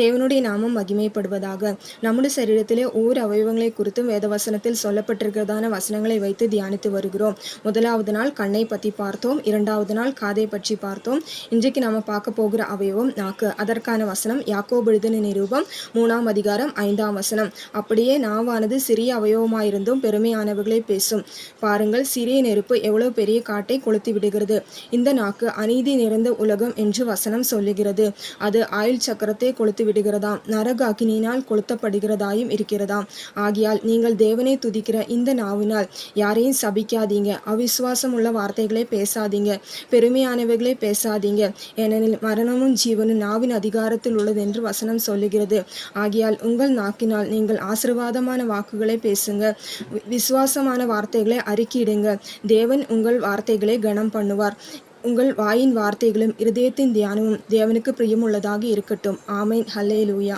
தேவனுடைய நாமம் மகிமைப்படுவதாக. நம்முடைய சரீரத்திலே ஒவ்வொரு அவயவங்களை குறித்தும் வேதவசனத்தில் சொல்லப்பட்டிருக்கிறதான வசனங்களை வைத்து தியானித்து வருகிறோம். முதலாவது நாள் கண்ணை பற்றி பார்த்தோம். இரண்டாவது நாள் காதை பற்றி பார்த்தோம். இன்றைக்கு நாம் பார்க்க போகிற அவயவம் நாக்கு. அதற்கான வசனம் யாக்கோபு எழுதின நிருபம் 3ஆம் அதிகாரம் 5ஆம் வசனம். அப்படியே நாவானது சிறிய அவயவமாயிருந்தும் பெருமையானவர்களை பேசும். பாருங்கள், சிறிய நெருப்பு எவ்வளவு பெரிய காட்டை கொளுத்தி விடுகிறது. இந்த நாக்கு அநீதி நிறைந்த உலகம் என்று வசனம் சொல்லுகிறது. அது ஆயுள் சக்கரத்தை கொளுத்து விடுகிறதாம், நரக அக்கினியினால் கொளுத்தப்படுகிறதாயும் இருக்கிறதாம். ஆகையால் நீங்கள் தேவனை துதிக்கிற இந்த நாவினால் யாரையும் சபிக்காதீங்க, அவிசுவாசம் உள்ள வார்த்தைகளை பேசாதீங்க, பெருமையானவைகளை பேசாதீங்க. ஏனெனில் மரணமும் ஜீவனும் நாவின் அதிகாரத்தில் உள்ளது என்று வசனம் சொல்லுகிறது. ஆகையால் உங்கள் நாக்கினால் நீங்கள் ஆசீர்வாதமான வாக்குகளை பேசுங்க, விசுவாசமான வார்த்தைகளை அறிக்கையிடுங்க. தேவன் உங்கள் வார்த்தைகளை கனம் பண்ணுவார். உங்கள் வாயின் வார்த்தைகளும் இருதயத்தின் தியானமும் தேவனுக்கு பிரியமுள்ளதாக இருக்கட்டும். ஆமென். ஹல்லேலூயா.